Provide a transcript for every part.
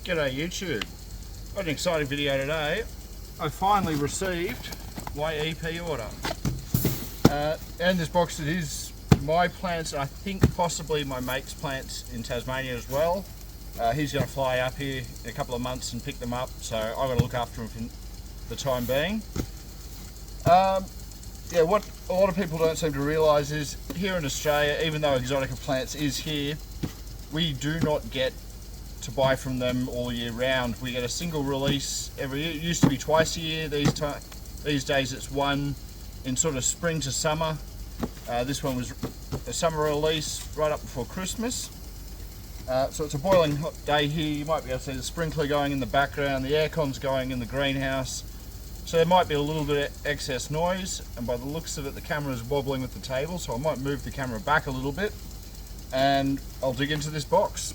G'day YouTube. Got an exciting video today. I finally received my EP order. And this box, it is my plants, and I think possibly my mate's plants in Tasmania as well. He's going to fly up here in a couple of months and pick them up, so I've got to look after them for the time being. Yeah, what a lot of people don't seem to realise is here in Australia, even though Exotica Plants is here, we do not get to buy from them all year round. We get a single release every year. It used to be twice a year. These days it's one in sort of spring to summer. This one was a summer release right up before Christmas. So it's a boiling hot day here. You might be able to see the sprinkler going in the background, the aircon's going in the greenhouse. So there might be a little bit of excess noise, and by the looks of it the camera is wobbling with the table, so I might move the camera back a little bit and I'll dig into this box.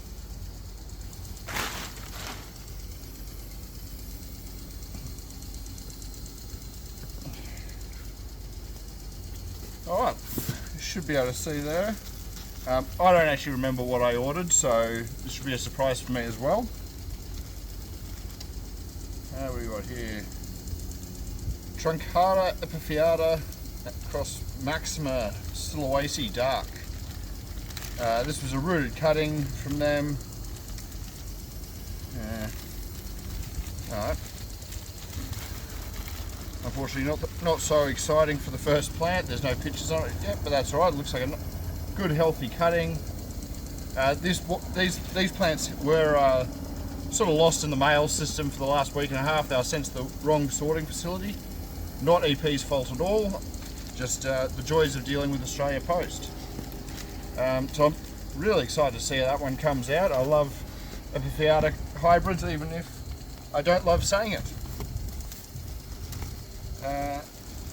Alright, you should be able to see there. I don't actually remember what I ordered, so this should be a surprise for me as well. What do we got here? Truncata epiphyata cross Maxima Sulawesi Dark. This was a rooted cutting from them. Alright. Unfortunately not so exciting for the first plant. There's no pictures on it yet, but that's alright. It looks like a good healthy cutting. These plants were sort of lost in the mail system for the last week and a half. They were sent to the wrong sorting facility. Not EP's fault at all, just the joys of dealing with Australia Post. So I'm really excited to see how that one comes out. I love epiphyata hybrids, even if I don't love saying it.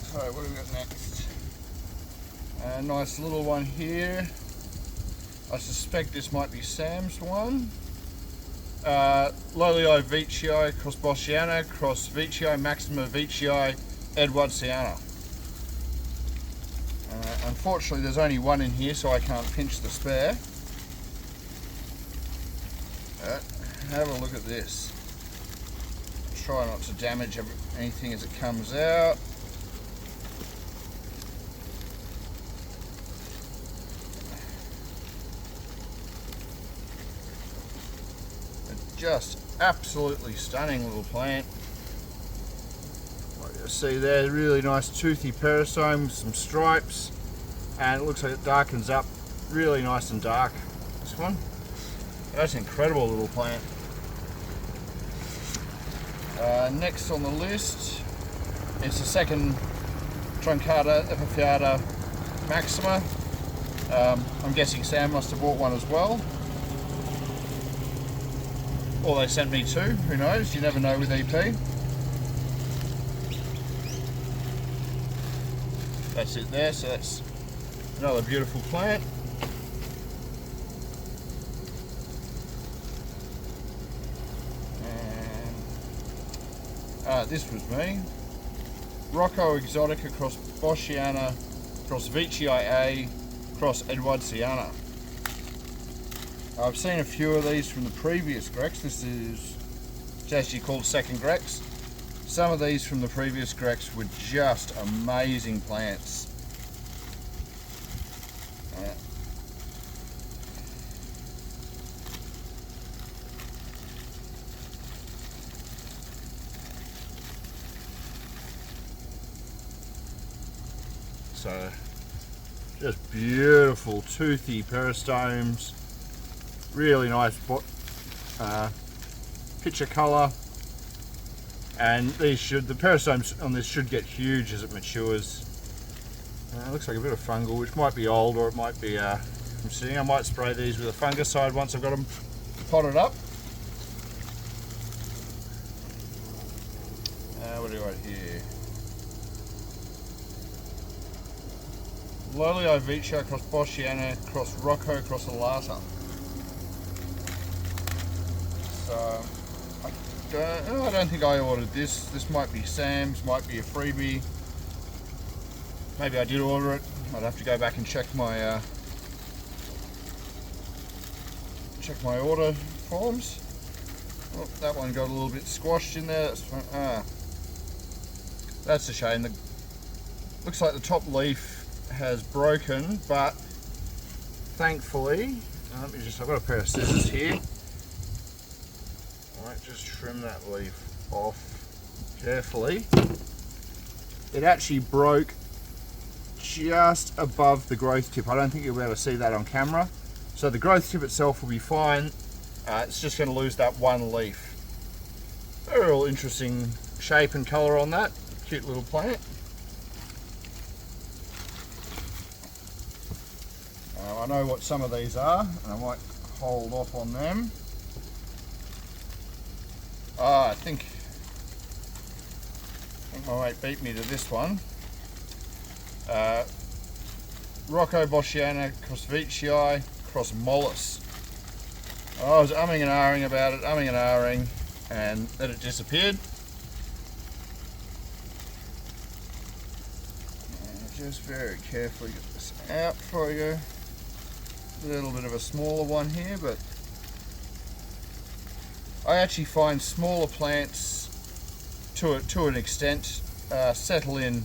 So what do we got next? A nice little one here. I suspect this might be Sam's one. Lolio Veitchii cross Boschiana cross Veitchii Maxima Veitchii Edwardsiana. Unfortunately there's only one in here, so I can't pinch the spare. Have a look at this. Try not to damage anything as it comes out. Just absolutely stunning little plant. Like you see there, really nice toothy peristome with some stripes, and it looks like it darkens up really nice and dark. This one, that's an incredible little plant. Next on the list, it's the second Truncata epiphyata Maxima. I'm guessing Sam must have bought one as well. Or they sent me two, who knows, you never know with EP. That's it there, so that's another beautiful plant. And this was me. Rocco Exotica cross Boschiana cross Veitchii A cross Edwardsiana. I've seen a few of these from the previous Grex. This is actually called second Grex. Some of these from the previous Grex were just amazing plants. So, just beautiful toothy peristomes. Really nice picture colour, and the peristomes on this should get huge as it matures. It looks like a bit of fungal, which might be old, or it might be from sitting. I might spray these with a fungicide once I've got them potted up. What do we got here? Lolio Veitchii cross Boschiana cross Rocco cross Alata. So I don't think I ordered this. This might be Sam's, might be a freebie. Maybe I did order it. I'd have to go back and check my order forms. Oh, that one got a little bit squashed in there. That's a shame. Looks like the top leaf has broken, but thankfully, I've got a pair of scissors here. I might just trim that leaf off carefully. It actually broke just above the growth tip. I don't think you'll be able to see that on camera. So the growth tip itself will be fine. It's just going to lose that one leaf. Very real interesting shape and colour on that. Cute little plant. I know what some of these are, and I might hold off on them. I think my mate beat me to this one. Rocco Boschiana Crossvichii cross mollis. I was umming and ahhing about it, and then it disappeared. Just very carefully get this out for you. A little bit of a smaller one here, but I actually find smaller plants to an extent settle in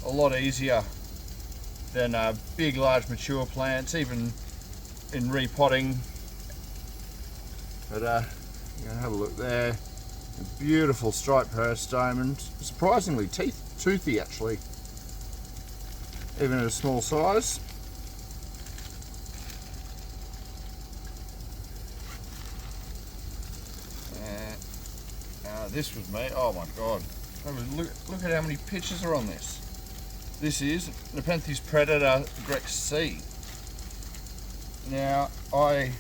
a lot easier than big, large, mature plants, even in repotting. But you can have a look there. A beautiful striped peristome, and surprisingly toothy actually, even at a small size. This was me. Oh my god! Look at how many pictures are on this. This is Nepenthes Predator Grex C. Now I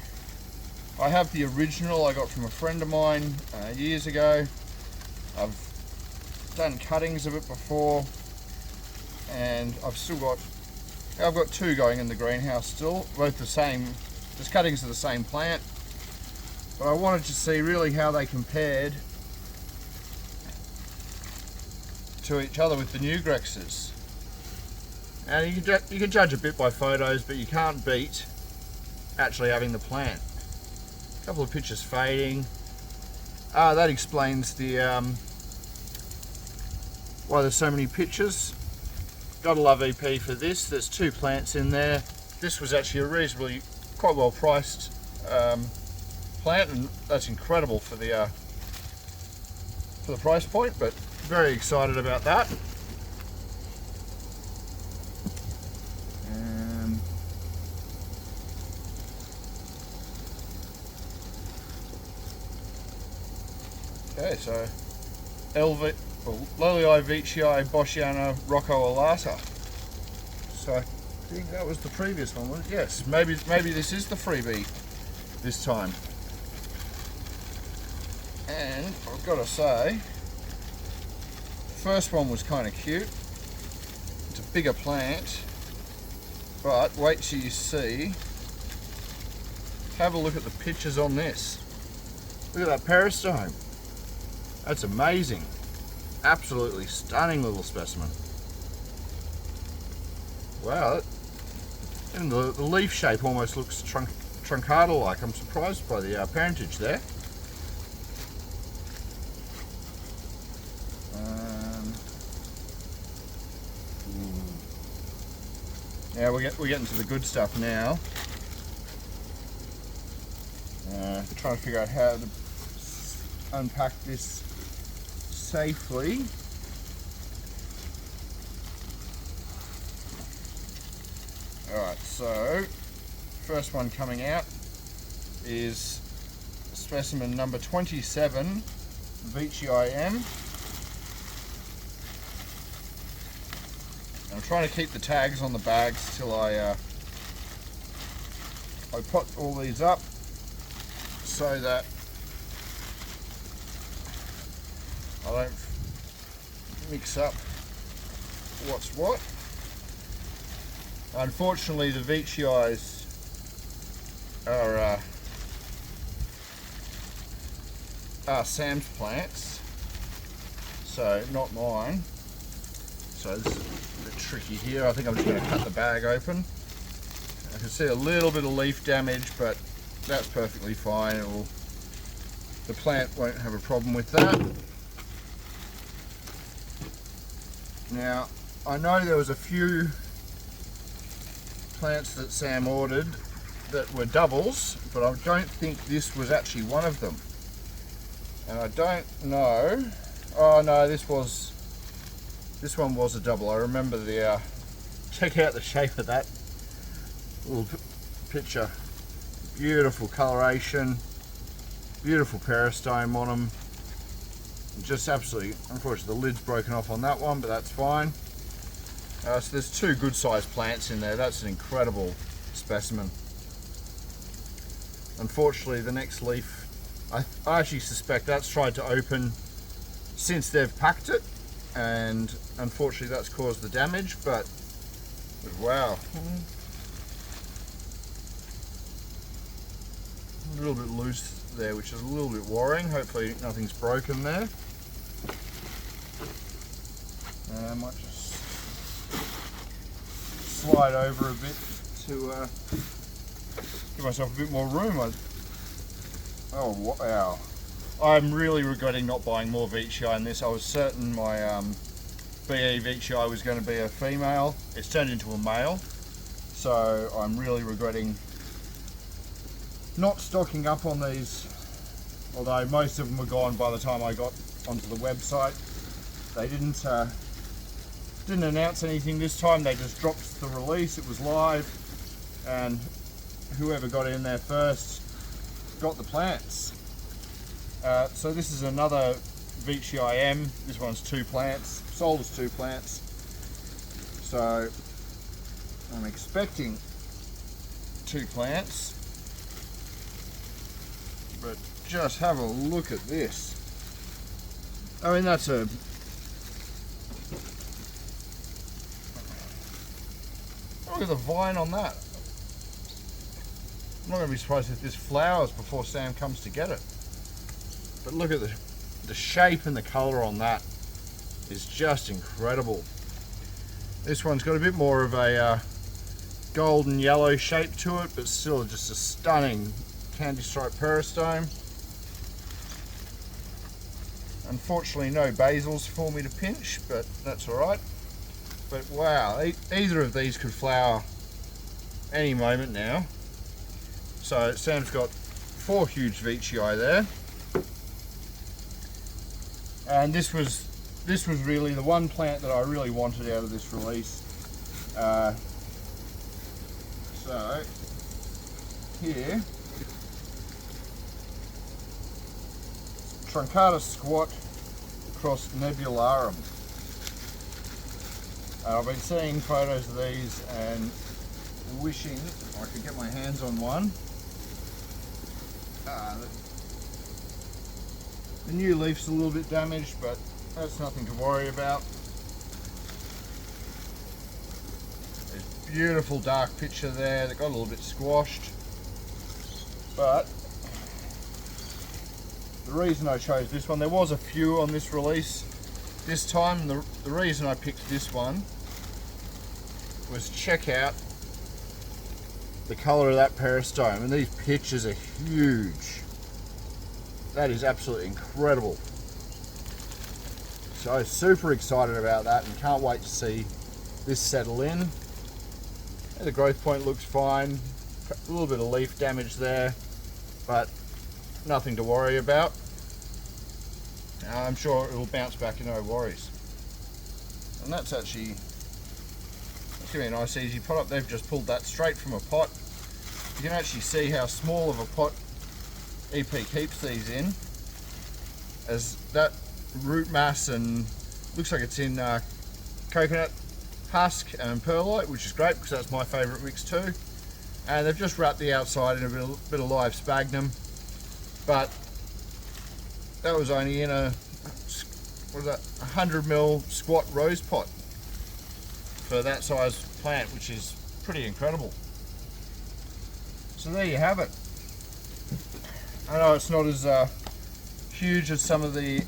have the original I got from a friend of mine years ago. I've done cuttings of it before, and I've got two going in the greenhouse still, both the same, just cuttings of the same plant. But I wanted to see really how they compared to each other with the new Grexes. And you can judge a bit by photos, but you can't beat actually having the plant. A couple of pictures fading. That explains the why there's so many pictures. Gotta love EP for this. There's two plants in there. This was actually a reasonably quite well priced plant, and that's incredible for the price point, but very excited about that. Okay, so Lolii Vichii Boschiana Rocco Alata. So I think that was the previous one, wasn't it? Yes, maybe this is the freebie this time. And I've got to say, the first one was kind of cute. It's a bigger plant, but wait till you see. Have a look at the pictures on this. Look at that peristome. That's amazing. Absolutely stunning little specimen. Wow, and the leaf shape almost looks truncata-like. I'm surprised by the parentage there. Yeah, we're getting to the good stuff now. Trying to figure out how to unpack this safely. Alright, so first one coming out is specimen number 27, Vichii M. I'm trying to keep the tags on the bags till I pot all these up so that I don't mix up what's what. Unfortunately, the Vichiis are Sam's plants, so not mine. So this is a bit tricky here. I think I'm just going to cut the bag open. I can see a little bit of leaf damage, but that's perfectly fine. the plant won't have a problem with that. Now, I know there was a few plants that Sam ordered that were doubles, but I don't think this was actually one of them. And I don't know. Oh no, this one was a double. I remember the. Check out the shape of that little picture. Beautiful coloration, beautiful peristome on them. Just absolutely, unfortunately, the lid's broken off on that one, but that's fine. So there's two good sized plants in there. That's an incredible specimen. Unfortunately, the next leaf, I actually suspect that's tried to open since they've packed it, and unfortunately that's caused the damage, but wow. A little bit loose there, which is a little bit worrying. Hopefully nothing's broken there. I might just slide over a bit to give myself a bit more room. Oh wow. I'm really regretting not buying more Veitchii in this. I was certain my BE Veitchii was going to be a female. It's turned into a male. So I'm really regretting not stocking up on these, although most of them were gone by the time I got onto the website. They didn't announce anything this time. They just dropped the release. It was live, and whoever got in there first got the plants. So this is another Veitchii M. This one's 2 plants, sold as 2 plants. So I'm expecting 2 plants. But just have a look at this. I mean, that's a... Look at the vine on that. I'm not going to be surprised if this flowers before Sam comes to get it. But look at the shape and the colour on that is just incredible. This one's got a bit more of a golden yellow shape to it, but still just a stunning candy stripe peristome. Unfortunately no basils for me to pinch, but that's alright. But wow, either of these could flower any moment now. So Sam's got 4 huge Veitchii there. And this was really the one plant that I really wanted out of this release. So here, Truncata squat cross nebularum. I've been seeing photos of these and wishing I could get my hands on one. The new leaf's a little bit damaged, but that's nothing to worry about. There's a beautiful dark picture there that got a little bit squashed, but the reason I chose this one, there was a few on this release this time. The reason I picked this one was check out the colour of that peristome, and these pictures are huge. That is absolutely incredible. So super excited about that and can't wait to see this settle in. And the growth point looks fine. A little bit of leaf damage there, but nothing to worry about. I'm sure it will bounce back, no worries. And that's actually, that's gonna be a nice easy pot up. They've just pulled that straight from a pot. You can actually see how small of a pot EP keeps these in, as that root mass and looks like it's in coconut husk and perlite, which is great because that's my favourite mix too. And they've just wrapped the outside in a bit of live sphagnum, but that was only in a, what is that, 100ml squat rose pot for that size plant, which is pretty incredible. So there you have it. I know it's not as huge as some of the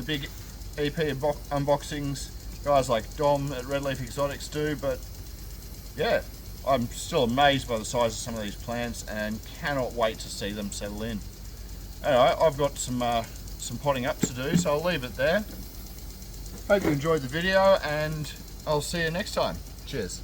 big EP unboxings guys like Dom at Red Leaf Exotics do, but yeah, I'm still amazed by the size of some of these plants and cannot wait to see them settle in. Anyway, I've got some potting up to do, so I'll leave it there. Hope you enjoyed the video, and I'll see you next time. Cheers.